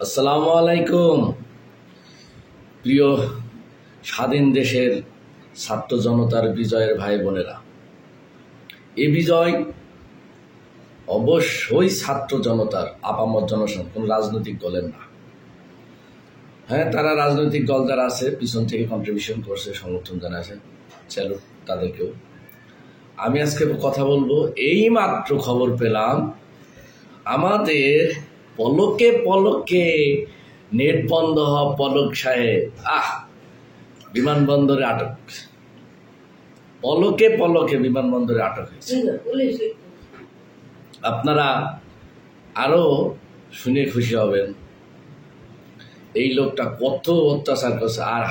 আসসালামু আলাইকুম। প্রিয় স্বাধীন দেশের ছাত্র জনতার বিজয়ের ভাই বোনেরা, এই বিজয় অবশ্যই ছাত্র জনতার, আপামর জনসাধারণ, কোন রাজনৈতিক দলের না। হ্যাঁ, তারা রাজনৈতিক দল যারা আছে পিছন থেকে কন্ট্রিবিউশন করছে, সমর্থন জানাচ্ছে, স্যালুট তাদেরকেও। আমি আজকে কথা বলবো, এই মাত্র খবর পেলাম আমাদের পলকে পলকে নেট বন্ধ হওয়া পলক সাহেব বিমানবন্দরে আটক। পলকে পলকে বিমানবন্দরে আটক হয়েছে। আপনারা আরো শুনে খুশি হবেন এই লোকটা কত অত্যাচার করছে। আর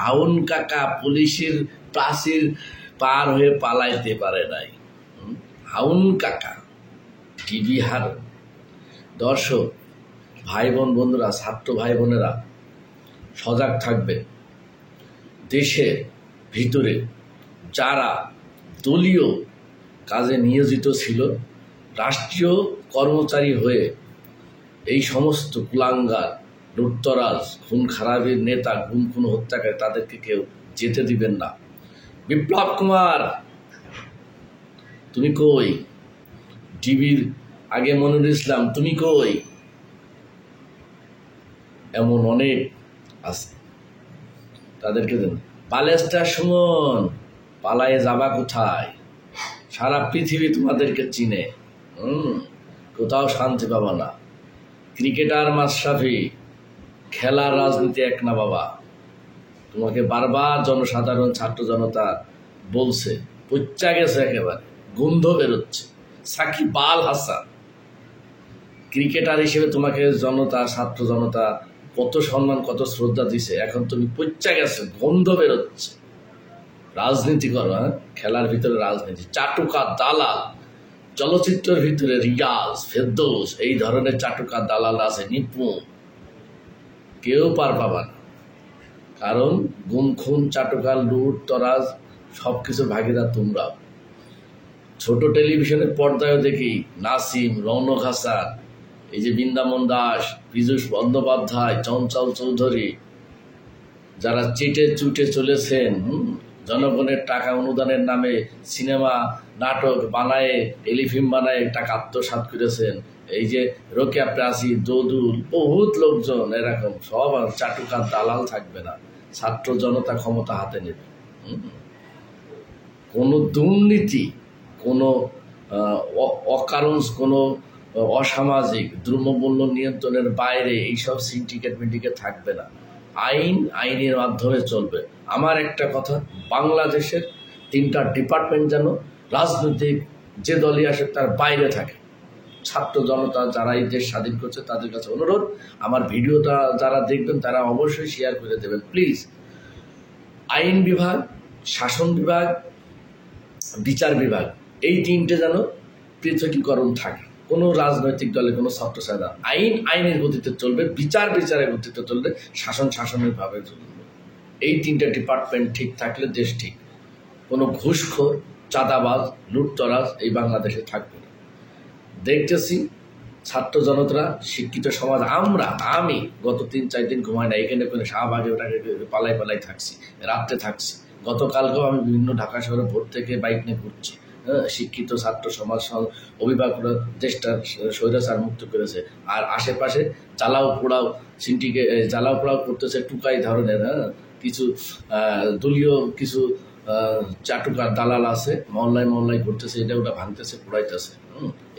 হাউন কাকা পুলিশের প্রাচীর পার হয়ে পালাইতে পারে নাই। হাউন কাকা টিভি হার। দর্শক ভাই বোন বন্ধুরা, ছাত্র ভাই বোনেরা সজাগ থাকবে। দেশের ভিতরে যারা দলীয় কাজে নিয়োজিত ছিল, রাষ্ট্রীয় কর্মচারী হয়ে এই সমস্ত কুলাঙ্গার, লুটতরাজ, খুন খারাপের নেতা, খুন হত্যাকারী, তাদেরকে কেউ যেতে দিবেন না। বিপ্লব কুমার তুমি কই? ডিবির আগে মনিরুল ইসলাম তুমি কই? এমন অনেক আছে, তাদেরকে দেন। পালেস্টার সুমন, পালায়ে যাবা কোথায়? সারা পৃথিবী তোমাদেরকে চিনে, কোথাও শান্তি পাবা না। ক্রিকেটার মাশরাফি, খেলার রাজনীতি এক না বাবা। তোমাকে বারবার জনসাধারণ, ছাত্র জনতা বলছে, পচ্চা গেছে, একেবারে গন্ধ বেরোচ্ছে। সাকিব আল হাসান ক্রিকেটার হিসেবে তোমাকে জনতা, ছাত্র জনতা কত সম্মান, কত শ্রদ্ধা দিছে, এখন তুমি পচ্চা গেছে, গন্ধ বেরোচ্ছে। রাজনীতি করো, খেলার ভিতরে রাজনীতি। চাটুকা দালাল, চলচ্চিত্রের ভিতরে রিয়াজ, ফেরদৌস, এই ধরনের চাটুকা দালাল আছে নিপুণ, কেউ পার পাবা না। কারণ গুম খুন, চাটুকা, লুট তরাজ সবকিছু ভাগিরা তোমরা। ছোট টেলিভিশনের পর্দায় দেখি নাসিম, রৌনক হাসান, এই যে বৃন্দাবন দাস, পীযূষ বন্দ্যোপাধ্যায়, চঞ্চল চৌধুরী, যারা চেটে চুটে চলেছেন, জনগণের টাকা অনুদানের নামে সিনেমা নাটক বানায়, টেলিফিল্ম বানায় টাকা আত্মসাৎ করেছেন। এই যে রোকেয়া প্রাচী, দোদুল, বহুত লোকজন এরকম সব চাটুকার দালাল থাকবে না। ছাত্র জনতা ক্ষমতা হাতে নেবে। কোনো দুর্নীতি, কোনো অকারণ, কোনো অসামাজিক দ্রব্যমূল্য নিয়ন্ত্রণের বাইরে এইসব সিন্ডিকেট মিন্ডিকেট থাকবে না। আইনের মাধ্যমে চলবে। আমার একটা কথা, বাংলাদেশের 3টা ডিপার্টমেন্ট যেন রাজনৈতিক যে দলই আসে তার বাইরে থাকে। ছাত্র জনতা যারা এই দেশ স্বাধীন করছে তাদের কাছে অনুরোধ, আমার ভিডিওটা যারা দেখবেন তারা অবশ্যই শেয়ার করে দেবেন প্লিজ। আইন বিভাগ, শাসন বিভাগ, বিচার বিভাগ, এই 3টে যেন পৃথকীকরণ থাকে। কোনো রাজনৈতিক দলে কোনো ছাত্র ছাড়া আইনের গতিতে চলবে, বিচারের গতিতে চলবে, শাসনের ভাবে চলবে। এই 3টে ডিপার্টমেন্ট ঠিক থাকলে দেশ ঠিক। কোনো ঘুষখোর, চাঁদাবাজ, লুটতরাজ এই বাংলাদেশে থাকবে না। দেখতেছি ছাত্র জনতারা, শিক্ষিত সমাজ, আমি গত 3-4 দিন ঘুমাই না। এখানে কোনো শাহবাগে পালাই থাকছি, রাত্রে থাকছি। গতকালকেও আমি বিভিন্ন ঢাকা শহরে ভোর থেকে বাইক নিয়ে ঘুরছি। শিক্ষিত ছাত্র সমাজ, অভিভাবকরা দেশটা স্বৈরাচার মুক্ত করেছে। আর আশেপাশে জ্বালাও পোড়াও করতেছে টুকাই ধরনের। কিছু দলীয় কিছু চাটুকার দালাল আছে, মহল্লায় করতেছে, এটা ওটা ভাঙতেছে, পোড়াইতেছে।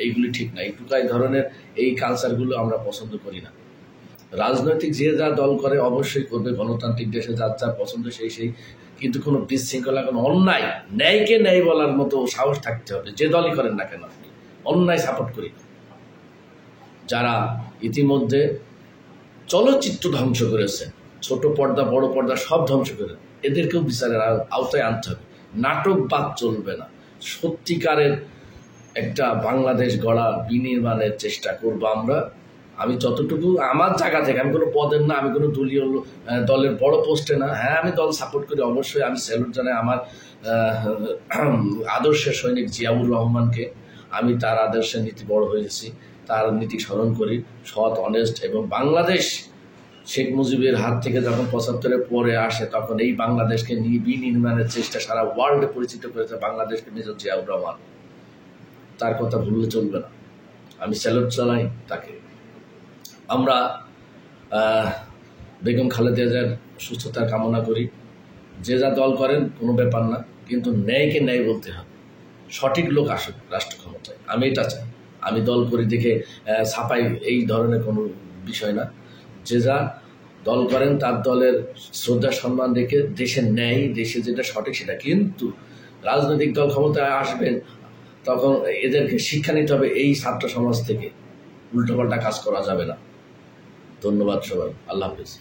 এইগুলি ঠিক না। এই টুকাই ধরনের এই কালচারগুলো আমরা পছন্দ করি না। রাজনৈতিক যে যা দল করে অবশ্যই করবে, গণতান্ত্রিক দেশে যার যা পছন্দ সেই, কিন্তু কোনো বিশৃঙ্খলা, কোনো অন্যায়, ন্যায়কে ন্যায় বলার মতো সাহস থাকতে হবে। যে দলই করেন না কেন, আপনি অন্যায় সাপোর্ট করি। যারা ইতিমধ্যে চলচ্চিত্র ধ্বংস করেছে, ছোট পর্দা বড় পর্দা সব ধ্বংস করে, এদেরকেও বিচারের আওতায় আনতে হবে। নাটক বাদ চলবে না। সত্যিকারের একটা বাংলাদেশ গড়া, বিনির্মাণের চেষ্টা করবো আমরা। আমি যতটুকু আমার জায়গা থেকে, আমি কোনো পদের না, আমি কোনো দলীয় দলের বড় পোস্টে না। হ্যাঁ, আমি দল সাপোর্ট করি অবশ্যই। আমি স্যালুট জানাই আমার আদর্শের সৈনিক জিয়াউর রহমানকে। আমি তার আদর্শে নীতি বড় হয়েছি। তার নীতি স্মরণ করি, সৎ, অনেস্ট। এবং বাংলাদেশ শেখ মুজিবের হাত থেকে যখন ৭৫-এর পরে আসে, তখন এই বাংলাদেশকে বিনির্মাণের চেষ্টা সারা ওয়ার্ল্ডে পরিচিত করেছে বাংলাদেশকে মেজর জিয়াউর রহমান। তার কথা ভুললে চলবে না, আমি স্যালুট জানাই তাকে। আমরা বেগম খালেদা জিয়ার সুস্থতার কামনা করি। যে যা দল করেন কোনো ব্যাপার না, কিন্তু ন্যায়কে ন্যায় বলতে হবে, সঠিক লোক আসুক রাষ্ট্র ক্ষমতায়, আমি এটা চাই। আমি দল করি দেখে ছাপাই এই ধরনের কোনো বিষয় না। যে যা দল করেন তার দলের শ্রদ্ধা সম্মান রেখে দেশের ন্যায়, দেশে যেটা সঠিক সেটা। কিন্তু রাজনৈতিক দল ক্ষমতায় আসবেন, তখন এদেরকে শিক্ষা নিতে হবে এই ছাত্র সমাজ থেকে, উল্টোপাল্টা কাজ করা যাবে না। ধন্যবাদ সবাই, আল্লাহ হাফিজ।